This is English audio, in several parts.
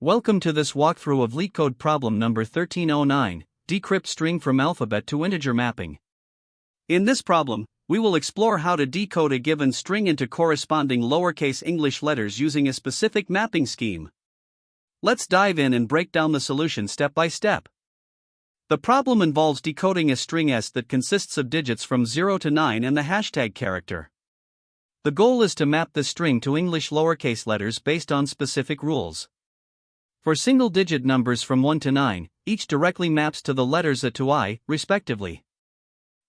Welcome to this walkthrough of LeetCode problem number 1309, Decrypt string from alphabet to integer mapping. In this problem, we will explore how to decode a given string into corresponding lowercase English letters using a specific mapping scheme. Let's dive in and break down the solution step by step. The problem involves decoding a string S that consists of digits from 0 to 9 and the hashtag character. The goal is to map the string to English lowercase letters based on specific rules. For single-digit numbers from 1 to 9, each directly maps to the letters A to I, respectively.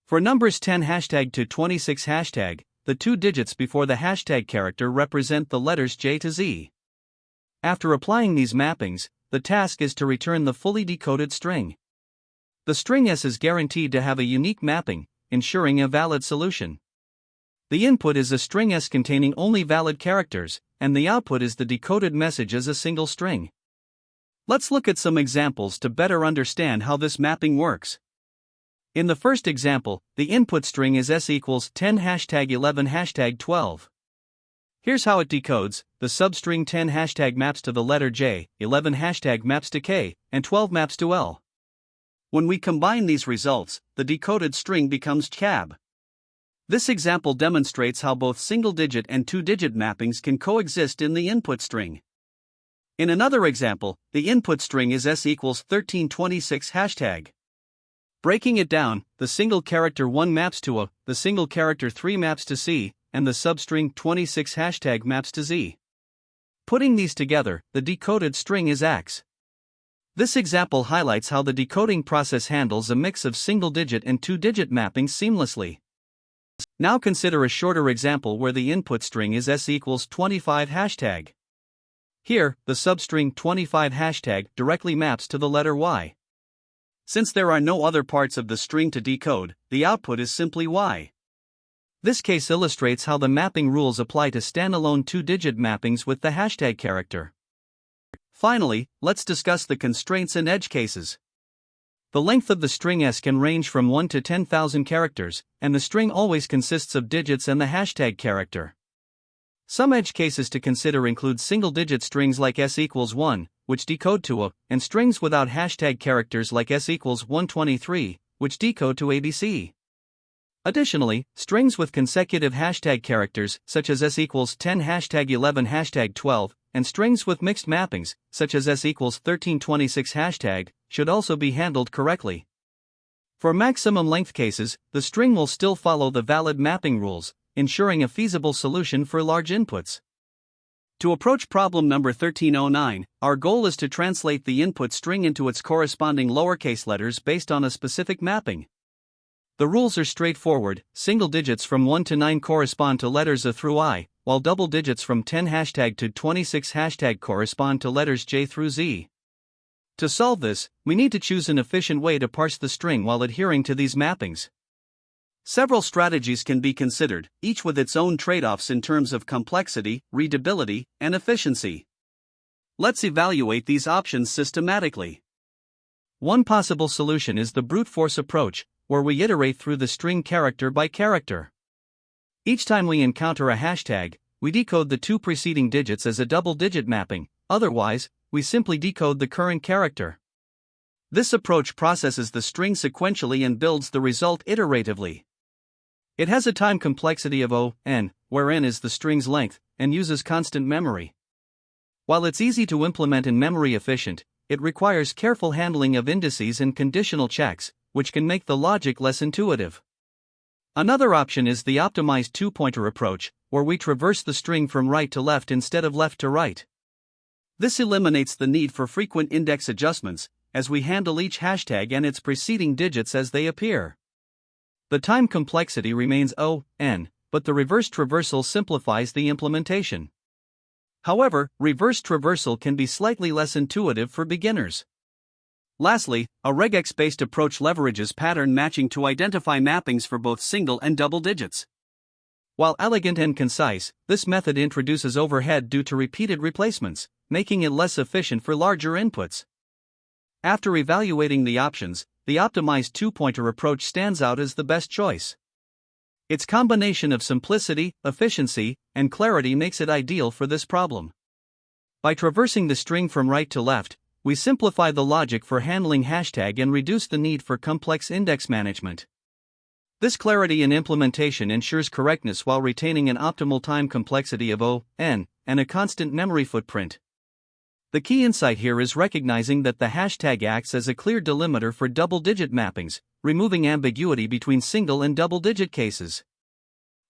For numbers 10 to 26 the two digits before the hashtag character represent the letters J to Z. After applying these mappings, the task is to return the fully decoded string. The string S is guaranteed to have a unique mapping, ensuring a valid solution. The input is a string S containing only valid characters, and the output is the decoded message as a single string. Let's look at some examples to better understand how this mapping works. In the first example, the input string is S equals 10 11 12. Here's how it decodes: the substring 10 maps to the letter J, 11 maps to K, and 12 maps to L. When we combine these results, the decoded string becomes CAB. This example demonstrates how both single-digit and two-digit mappings can coexist in the input string. In another example, the input string is S equals 1326 Breaking it down, the single character 1 maps to A, the single character 3 maps to C, and the substring 26 maps to Z. Putting these together, the decoded string is AX. This example highlights how the decoding process handles a mix of single-digit and two-digit mappings seamlessly. Now consider a shorter example where the input string is S equals 25 Here, the substring 25 directly maps to the letter Y. Since there are no other parts of the string to decode, the output is simply Y. This case illustrates how the mapping rules apply to standalone two-digit mappings with the hashtag character. Finally, let's discuss the constraints and edge cases. The length of the string S can range from 1 to 10,000 characters, and the string always consists of digits and the hashtag character. Some edge cases to consider include single-digit strings like S equals 1, which decode to A, and strings without hashtag characters like S equals 123, which decode to ABC. Additionally, strings with consecutive hashtag characters, such as S equals 10 11 12, and strings with mixed mappings, such as S equals 1326 should also be handled correctly. For maximum length cases, the string will still follow the valid mapping rules, ensuring a feasible solution for large inputs. To approach problem number 1309, our goal is to translate the input string into its corresponding lowercase letters based on a specific mapping. The rules are straightforward: single digits from 1 to 9 correspond to letters A through I, while double digits from 10 to 26 correspond to letters J through Z. To solve this, we need to choose an efficient way to parse the string while adhering to these mappings. Several strategies can be considered, each with its own trade-offs in terms of complexity, readability, and efficiency. Let's evaluate these options systematically. One possible solution is the brute force approach, where we iterate through the string character by character. Each time we encounter a hashtag, we decode the two preceding digits as a double-digit mapping, otherwise, we simply decode the current character. This approach processes the string sequentially and builds the result iteratively. It has a time complexity of O(n), where n is the string's length, and uses constant memory. While it's easy to implement and memory efficient, it requires careful handling of indices and conditional checks, which can make the logic less intuitive. Another option is the optimized two-pointer approach, where we traverse the string from right to left instead of left to right. This eliminates the need for frequent index adjustments, as we handle each hashtag and its preceding digits as they appear. The time complexity remains O(n), but the reverse traversal simplifies the implementation. However, reverse traversal can be slightly less intuitive for beginners. Lastly, a regex-based approach leverages pattern matching to identify mappings for both single and double digits. While elegant and concise, this method introduces overhead due to repeated replacements, making it less efficient for larger inputs. After evaluating the options, the optimized two-pointer approach stands out as the best choice. Its combination of simplicity, efficiency, and clarity makes it ideal for this problem. By traversing the string from right to left, we simplify the logic for handling hashtag and reduce the need for complex index management. This clarity in implementation ensures correctness while retaining an optimal time complexity of O, N, and a constant memory footprint. The key insight here is recognizing that the hashtag acts as a clear delimiter for double-digit mappings, removing ambiguity between single and double-digit cases.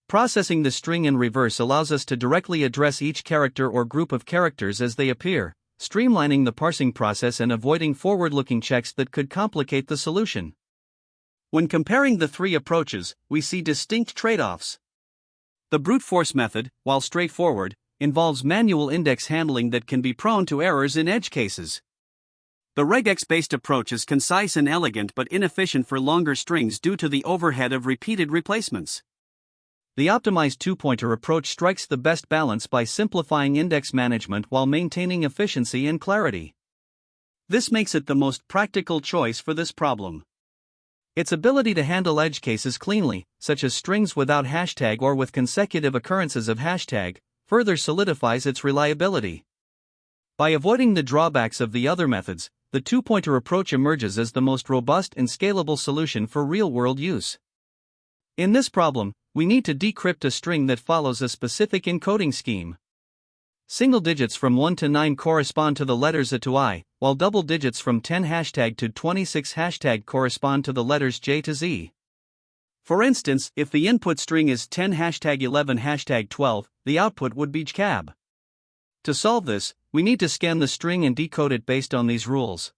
Processing the string in reverse allows us to directly address each character or group of characters as they appear, streamlining the parsing process and avoiding forward-looking checks that could complicate the solution. When comparing the three approaches, we see distinct trade-offs. The brute force method, while straightforward, involves manual index handling that can be prone to errors in edge cases. The regex-based approach is concise and elegant but inefficient for longer strings due to the overhead of repeated replacements. The optimized two-pointer approach strikes the best balance by simplifying index management while maintaining efficiency and clarity. This makes it the most practical choice for this problem. Its ability to handle edge cases cleanly, such as strings without hashtag or with consecutive occurrences of hashtag, further solidifies its reliability. By avoiding the drawbacks of the other methods, the two-pointer approach emerges as the most robust and scalable solution for real-world use. In this problem, we need to decrypt a string that follows a specific encoding scheme. Single digits from 1 to 9 correspond to the letters A to I, while double digits from 10 hashtag to 26 hashtag correspond to the letters J to Z. For instance, if the input string is 10 hashtag 11 hashtag 12, the output would be JCAB. To solve this, we need to scan the string and decode it based on these rules.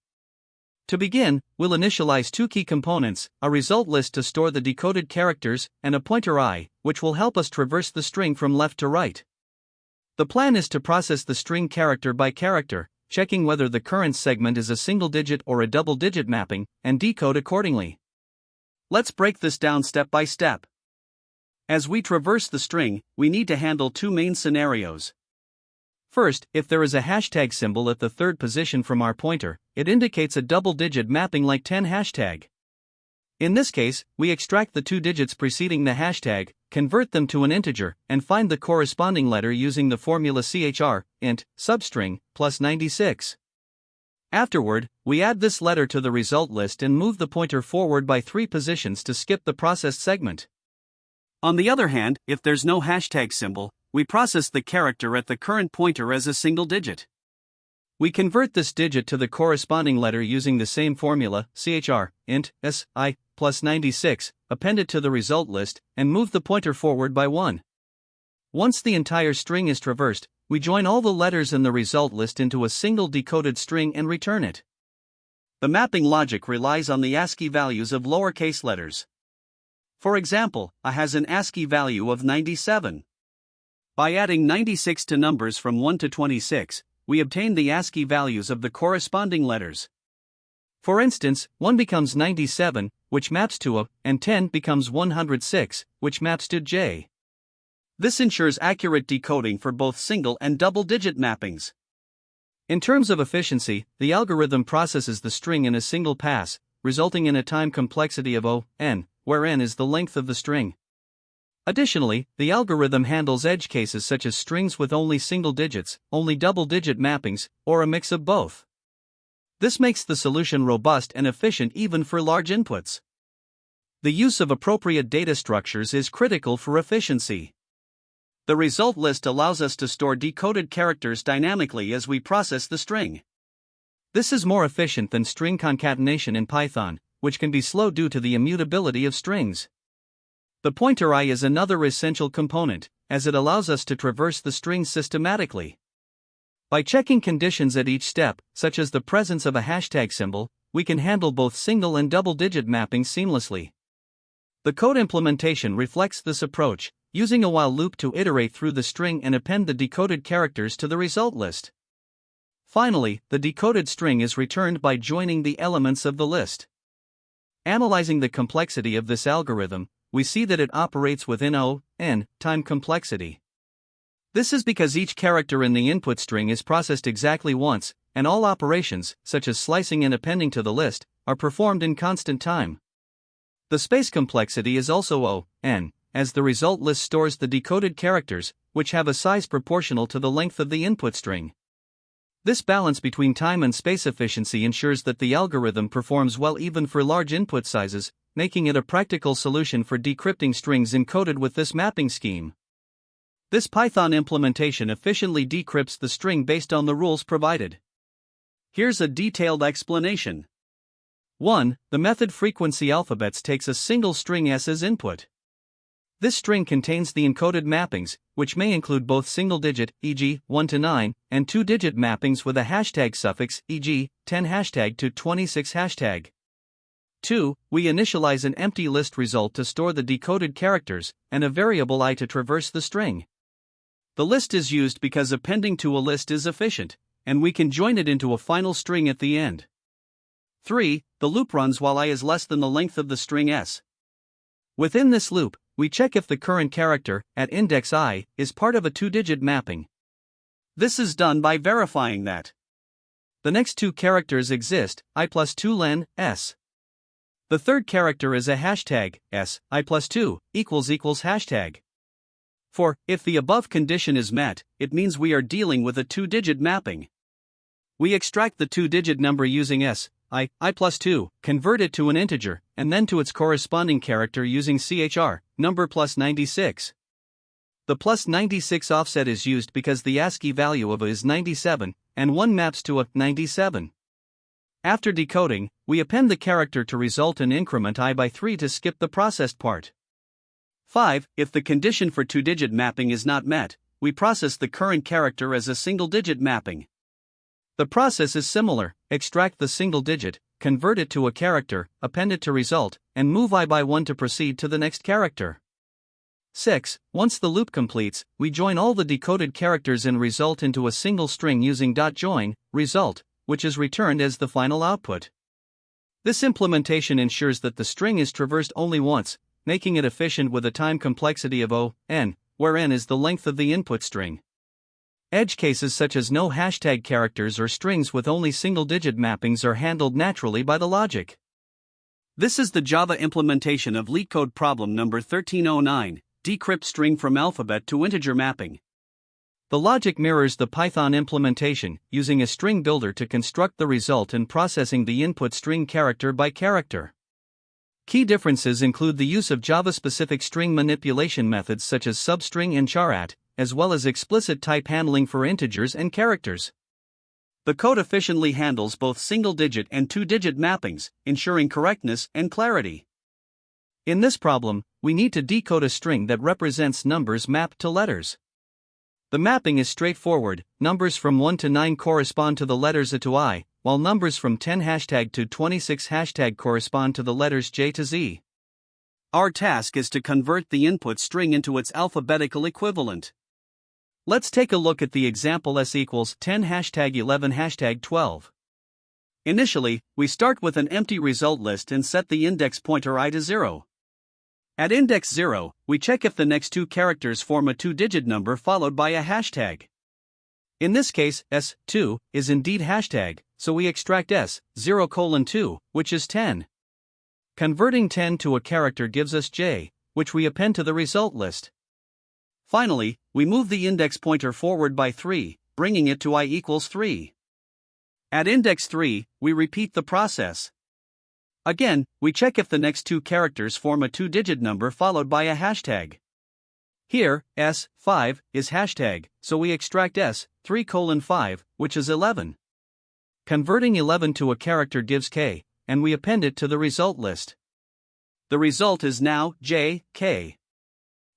To begin, we'll initialize two key components, a result list to store the decoded characters, and a pointer I, which will help us traverse the string from left to right. The plan is to process the string character by character, checking whether the current segment is a single-digit or a double-digit mapping, and decode accordingly. Let's break this down step by step. As we traverse the string, we need to handle two main scenarios. First, if there is a hashtag symbol at the third position from our pointer, it indicates a double-digit mapping like 10 hashtag. In this case, we extract the two digits preceding the hashtag, convert them to an integer, and find the corresponding letter using the formula chr, int, substring, plus 96. Afterward, we add this letter to the result list and move the pointer forward by 3 positions to skip the processed segment. On the other hand, if there's no hashtag symbol, we process the character at the current pointer as a single digit. We convert this digit to the corresponding letter using the same formula, chr, int, si, plus 96, append it to the result list, and move the pointer forward by 1. Once the entire string is traversed, we join all the letters in the result list into a single decoded string and return it. The mapping logic relies on the ASCII values of lowercase letters. For example, A has an ASCII value of 97. By adding 96 to numbers from 1 to 26, we obtain the ASCII values of the corresponding letters. For instance, 1 becomes 97, which maps to A, and 10 becomes 106, which maps to J. This ensures accurate decoding for both single and double-digit mappings. In terms of efficiency, the algorithm processes the string in a single pass, resulting in a time complexity of O, N, where N is the length of the string. Additionally, the algorithm handles edge cases such as strings with only single digits, only double-digit mappings, or a mix of both. This makes the solution robust and efficient even for large inputs. The use of appropriate data structures is critical for efficiency. The result list allows us to store decoded characters dynamically as we process the string. This is more efficient than string concatenation in Python, which can be slow due to the immutability of strings. The pointer I is another essential component, as it allows us to traverse the string systematically. By checking conditions at each step, such as the presence of a hashtag symbol, we can handle both single and double-digit mappings seamlessly. The code implementation reflects this approach, using a while loop to iterate through the string and append the decoded characters to the result list. Finally, the decoded string is returned by joining the elements of the list. Analyzing the complexity of this algorithm, we see that it operates within O, N, time complexity. This is because each character in the input string is processed exactly once, and all operations, such as slicing and appending to the list, are performed in constant time. The space complexity is also O, N, as the result list stores the decoded characters, which have a size proportional to the length of the input string. This balance between time and space efficiency ensures that the algorithm performs well even for large input sizes, making it a practical solution for decrypting strings encoded with this mapping scheme. This Python implementation efficiently decrypts the string based on the rules provided. Here's a detailed explanation. 1. The method frequency alphabets takes a single string s as input. This string contains the encoded mappings, which may include both single-digit, e.g., 1 to 9, and two-digit mappings with a hashtag suffix, e.g., 10 hashtag to 26 hashtag. 2. We initialize an empty list result to store the decoded characters, and a variable I to traverse the string. The list is used because appending to a list is efficient, and we can join it into a final string at the end. 3. The loop runs while I is less than the length of the string s. Within this loop, we check if the current character, at index I, is part of a two-digit mapping. This is done by verifying that the next two characters exist, I plus 2 len, s. The third character is a hashtag, s, I plus 2, equals hashtag. For, if the above condition is met, it means we are dealing with a two-digit mapping. We extract the two-digit number using s, I plus 2, convert it to an integer, and then to its corresponding character using chr, number plus 96. The plus 96 offset is used because the ASCII value of a is 97, and 1 maps to a 97. After decoding, we append the character to result and increment I by 3 to skip the processed part. 5. If the condition for two-digit mapping is not met, we process the current character as a single-digit mapping. The process is similar: extract the single digit, convert it to a character, append it to result, and move I by 1 to proceed to the next character. 6. Once the loop completes, we join all the decoded characters in result into a single string using .join, result, which is returned as the final output. This implementation ensures that the string is traversed only once, making it efficient with a time complexity of O(n), where n is the length of the input string. Edge cases such as no hashtag characters or strings with only single-digit mappings are handled naturally by the logic. This is the Java implementation of LeetCode problem number 1309, decrypt string from alphabet to integer mapping. The logic mirrors the Python implementation, using a string builder to construct the result and processing the input string character by character. Key differences include the use of Java-specific string manipulation methods such as substring and charat, as well as explicit type handling for integers and characters. The code efficiently handles both single-digit and two-digit mappings, ensuring correctness and clarity. In this problem, we need to decode a string that represents numbers mapped to letters. The mapping is straightforward: numbers from 1 to 9 correspond to the letters A to I, while numbers from 10 hashtag to 26 hashtag correspond to the letters J to Z. Our task is to convert the input string into its alphabetical equivalent. Let's take a look at the example s equals 10 hashtag 11 hashtag 12. Initially, we start with an empty result list and set the index pointer I to 0. At index 0, we check if the next two characters form a two-digit number followed by a hashtag. In this case, s2 is indeed hashtag, so we extract s0:2, which is 10. Converting 10 to a character gives us j, which we append to the result list. Finally, we move the index pointer forward by 3, bringing it to I equals 3. At index 3, we repeat the process. Again, we check if the next two characters form a two-digit number followed by a hashtag. Here, s5 is hashtag, so we extract s3:5, which is 11. Converting 11 to a character gives k, and we append it to the result list. The result is now jk.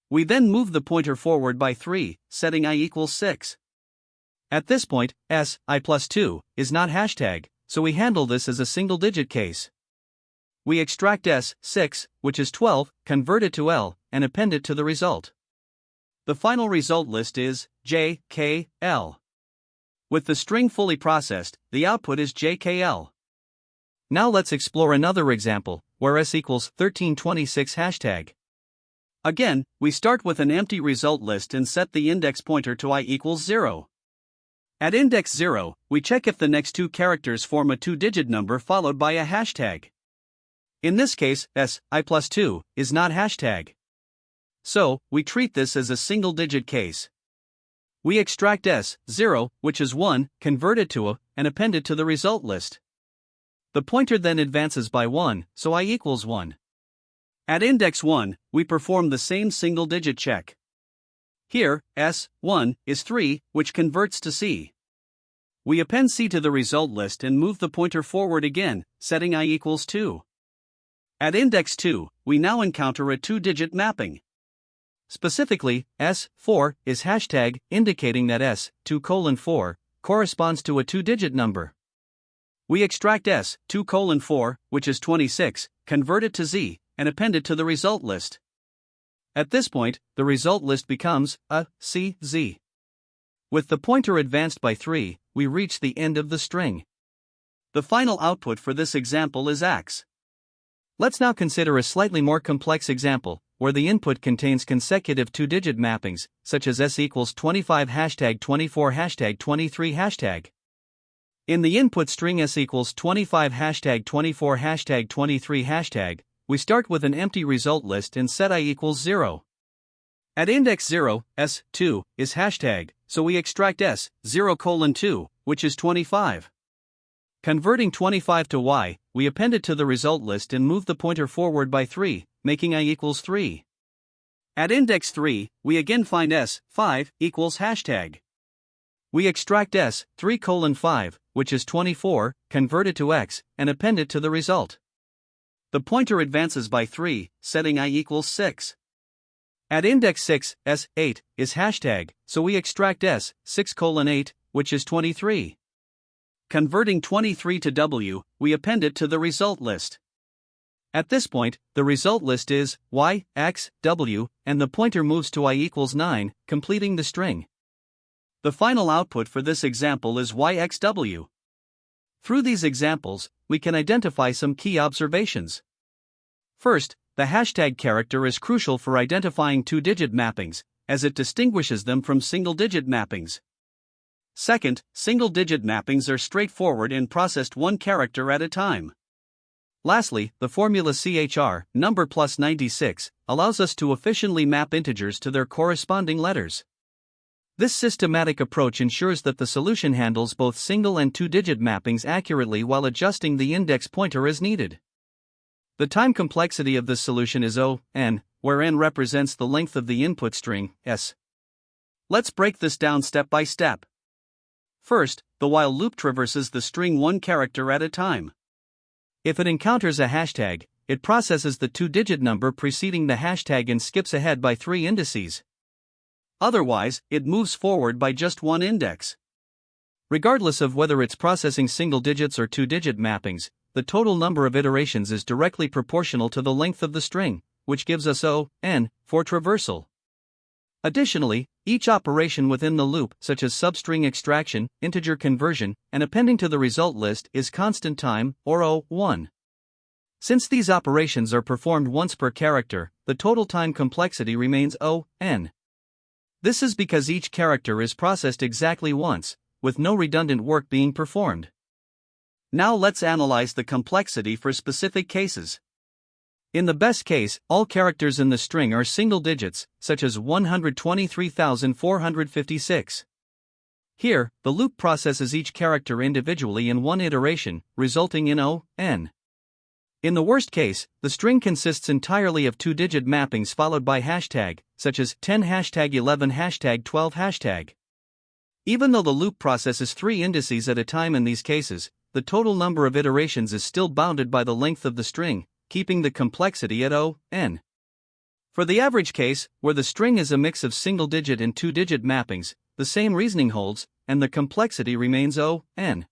We then move the pointer forward by 3, setting I equals 6. At this point, I plus 2 is not hashtag, so we handle this as a single-digit case. We extract s6, which is 12, convert it to L, and append it to the result. The final result list is jkl. With the string fully processed, the output is jkl. Now let's explore another example, where s equals 1326 hashtag. Again, we start with an empty result list and set the index pointer to I equals 0. At index 0, we check if the next two characters form a two-digit number followed by a hashtag. In this case, I plus 2 is not hashtag. So, we treat this as a single-digit case. We extract S0, which is 1, convert it to a, and append it to the result list. The pointer then advances by 1, so I equals 1. At index 1, we perform the same single-digit check. Here, S1 is 3, which converts to C. We append C to the result list and move the pointer forward again, setting I equals 2. At index 2, we now encounter a 2-digit mapping. Specifically, S4 is hashtag, indicating that S2:4 corresponds to a 2-digit number. We extract S2:4, which is 26, convert it to Z, and append it to the result list. At this point, the result list becomes a CZ. With the pointer advanced by 3, we reach the end of the string. The final output for this example is X. Let's now consider a slightly more complex example, where the input contains consecutive 2-digit mappings, such as S equals 25 hashtag 24 hashtag 23 hashtag. In the input string S equals 25 hashtag 24 hashtag 23 hashtag, we start with an empty result list and set I equals 0. At index 0, S2 is hashtag, so we extract S0:2, which is 25. Converting 25 to Y, we append it to the result list and move the pointer forward by 3, making I equals 3. At index 3, we again find S5 equals hashtag. We extract S3:5, which is 24, convert it to X, and append it to the result. The pointer advances by 3, setting I equals 6. At index 6, S8 is hashtag, so we extract S6:8, which is 23. Converting 23 to W, we append it to the result list. At this point, the result list is Y, X, W, and the pointer moves to I equals 9, completing the string. The final output for this example is YXW. Through these examples, we can identify some key observations. First, the hashtag character is crucial for identifying 2-digit mappings, as it distinguishes them from single-digit mappings. Second, single-digit mappings are straightforward and processed one character at a time. Lastly, the formula CHR, number plus 96, allows us to efficiently map integers to their corresponding letters. This systematic approach ensures that the solution handles both single and 2-digit mappings accurately while adjusting the index pointer as needed. The time complexity of this solution is O(n), where n represents the length of the input string, S. Let's break this down step by step. First, the while loop traverses the string one character at a time. If it encounters a hashtag, it processes the 2-digit number preceding the hashtag and skips ahead by 3 indices. Otherwise, it moves forward by just one index. Regardless of whether it's processing single digits or 2-digit mappings, the total number of iterations is directly proportional to the length of the string, which gives us O(n) for traversal. Additionally, each operation within the loop, such as substring extraction, integer conversion, and appending to the result list, is constant time, or O(1). Since these operations are performed once per character, the total time complexity remains O(n). This is because each character is processed exactly once, with no redundant work being performed. Now let's analyze the complexity for specific cases. In the best case, all characters in the string are single digits, such as 123,456. Here, the loop processes each character individually in one iteration, resulting in O(n). In the worst case, the string consists entirely of 2-digit mappings followed by hashtag, such as 10 hashtag 11 hashtag 12 hashtag. Even though the loop processes 3 indices at a time in these cases, the total number of iterations is still bounded by the length of the string, keeping the complexity at O(n). For the average case, where the string is a mix of single-digit and 2-digit mappings, the same reasoning holds, and the complexity remains O(n).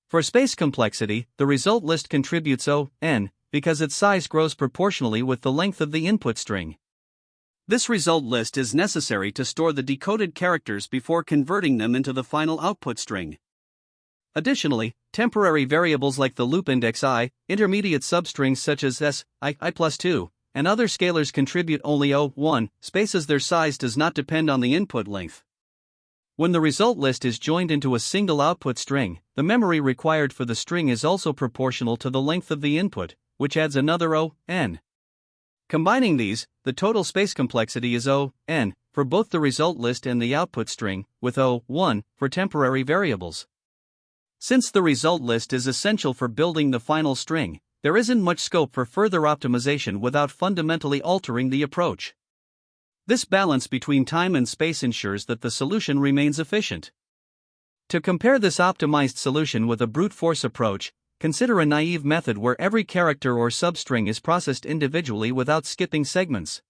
For space complexity, the result list contributes O(n), because its size grows proportionally with the length of the input string. This result list is necessary to store the decoded characters before converting them into the final output string. Additionally, temporary variables like the loop index I, intermediate substrings such as S, I+2, and other scalars contribute only O(1) space as their size does not depend on the input length. When the result list is joined into a single output string, the memory required for the string is also proportional to the length of the input, which adds another O(n). Combining these, the total space complexity is O(n) for both the result list and the output string, with O(1) for temporary variables. Since the result list is essential for building the final string, there isn't much scope for further optimization without fundamentally altering the approach. This balance between time and space ensures that the solution remains efficient. To compare this optimized solution with a brute force approach, consider a naive method where every character or substring is processed individually without skipping segments.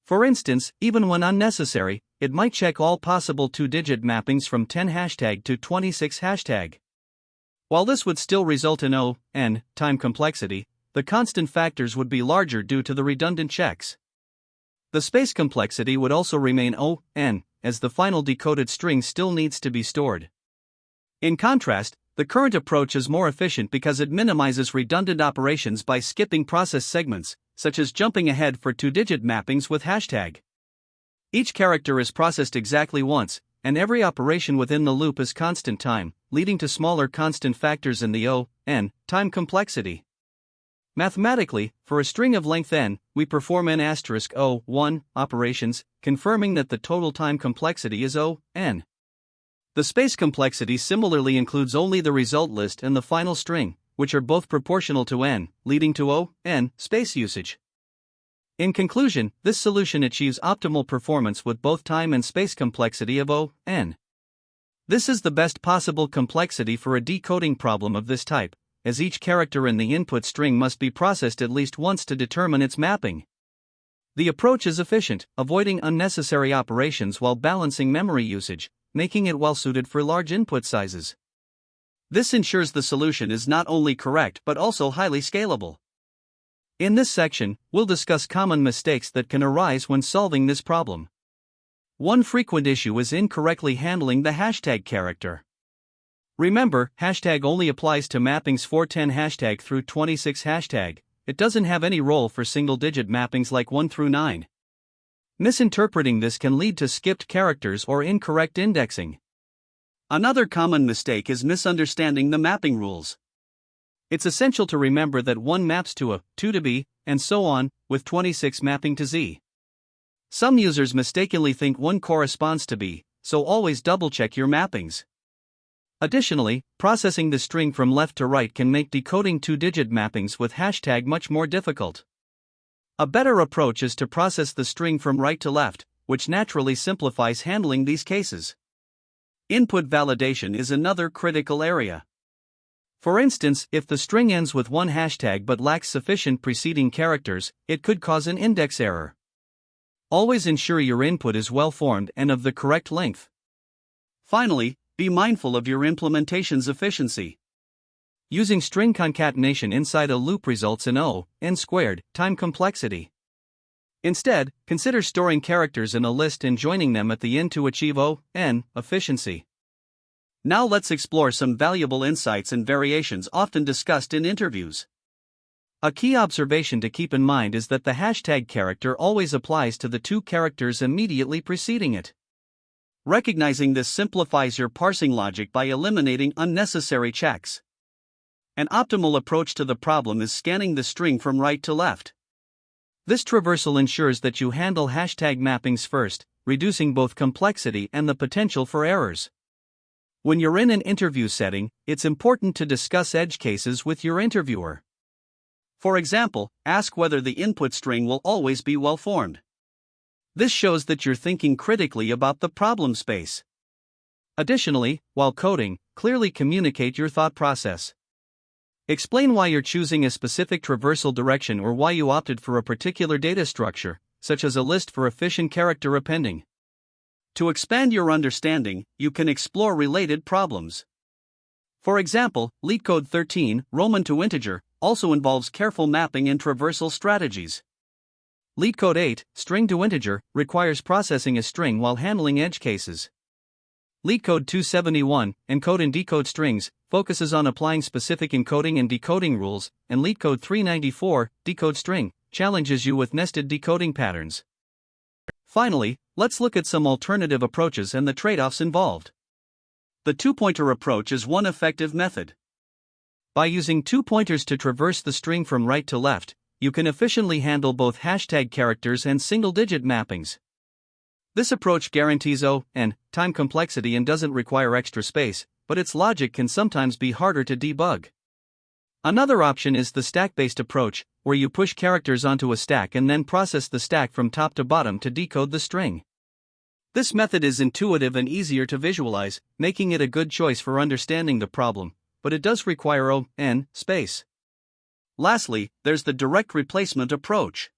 For instance, even when unnecessary, it might check all possible two-digit mappings from 10 hashtag to 26 hashtag. While this would still result in O(n) time complexity, the constant factors would be larger due to the redundant checks. The space complexity would also remain O(n), as the final decoded string still needs to be stored. In contrast, the current approach is more efficient because it minimizes redundant operations by skipping process segments, such as jumping ahead for two-digit mappings with hashtag. Each character is processed exactly once, and every operation within the loop is constant time, leading to smaller constant factors in the O(n) time complexity. Mathematically, for a string of length n, we perform n*(O1) operations, confirming that the total time complexity is O(n). The space complexity similarly includes only the result list and the final string, which are both proportional to n, leading to O(n) space usage. In conclusion, this solution achieves optimal performance with both time and space complexity of O(n). This is the best possible complexity for a decoding problem of this type, as each character in the input string must be processed at least once to determine its mapping. The approach is efficient, avoiding unnecessary operations while balancing memory usage, making it well-suited for large input sizes. This ensures the solution is not only correct but also highly scalable. In this section, we'll discuss common mistakes that can arise when solving this problem. One frequent issue is incorrectly handling the hashtag character. Remember, hashtag only applies to mappings 410 hashtag through 26 hashtag. It doesn't have any role for single-digit mappings like 1 through 9. Misinterpreting this can lead to skipped characters or incorrect indexing. Another common mistake is misunderstanding the mapping rules. It's essential to remember that 1 maps to A, 2 to B, and so on, with 26 mapping to Z. Some users mistakenly think 1 corresponds to B, so always double-check your mappings. Additionally, processing the string from left to right can make decoding two-digit mappings with hashtag much more difficult. A better approach is to process the string from right to left, which naturally simplifies handling these cases. Input validation is another critical area. For instance, if the string ends with 1 hashtag but lacks sufficient preceding characters, it could cause an index error. Always ensure your input is well-formed and of the correct length. Finally, be mindful of your implementation's efficiency. Using string concatenation inside a loop results in O(n)² time complexity. Instead, consider storing characters in a list and joining them at the end to achieve O(n) efficiency. Now let's explore some valuable insights and variations often discussed in interviews. A key observation to keep in mind is that the hashtag character always applies to the 2 characters immediately preceding it. Recognizing this simplifies your parsing logic by eliminating unnecessary checks. An optimal approach to the problem is scanning the string from right to left. This traversal ensures that you handle hashtag mappings first, reducing both complexity and the potential for errors. When you're in an interview setting, it's important to discuss edge cases with your interviewer. For example, ask whether the input string will always be well-formed. This shows that you're thinking critically about the problem space. Additionally, while coding, clearly communicate your thought process. Explain why you're choosing a specific traversal direction or why you opted for a particular data structure, such as a list for efficient character appending. To expand your understanding, you can explore related problems. For example, LeetCode 13, Roman to integer, also involves careful mapping and traversal strategies. LeetCode 8, string to integer, requires processing a string while handling edge cases. LeetCode 271, encode and decode strings, focuses on applying specific encoding and decoding rules, and LeetCode 394, decode string, challenges you with nested decoding patterns. Finally, let's look at some alternative approaches and the trade-offs involved. The two-pointer approach is one effective method. By using 2 pointers to traverse the string from right to left, you can efficiently handle both hashtag characters and single-digit mappings. This approach guarantees time complexity and doesn't require extra space, but its logic can sometimes be harder to debug. Another option is the stack-based approach, where you push characters onto a stack and then process the stack from top to bottom to decode the string. This method is intuitive and easier to visualize, making it a good choice for understanding the problem, but it does require space. Lastly, there's the direct replacement approach.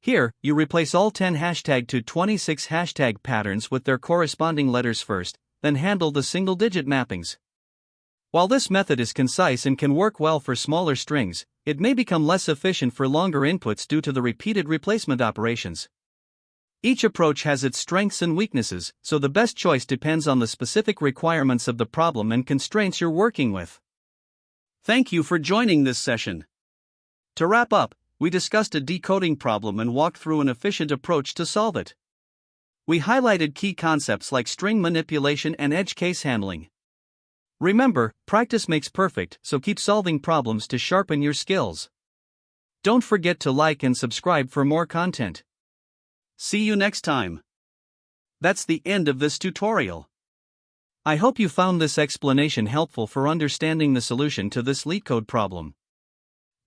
Here, you replace all 10 hashtag to 26 hashtag patterns with their corresponding letters first, then handle the single-digit mappings. While this method is concise and can work well for smaller strings, it may become less efficient for longer inputs due to the repeated replacement operations. Each approach has its strengths and weaknesses, so the best choice depends on the specific requirements of the problem and constraints you're working with. Thank you for joining this session. To wrap up, we discussed a decoding problem and walked through an efficient approach to solve it. We highlighted key concepts like string manipulation and edge case handling. Remember, practice makes perfect, so keep solving problems to sharpen your skills. Don't forget to like and subscribe for more content. See you next time. That's the end of this tutorial. I hope you found this explanation helpful for understanding the solution to this LeetCode problem.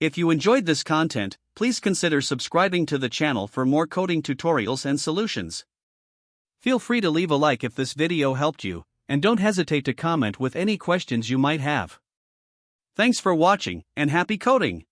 If you enjoyed this content, please consider subscribing to the channel for more coding tutorials and solutions. Feel free to leave a like if this video helped you, and don't hesitate to comment with any questions you might have. Thanks for watching, and happy coding!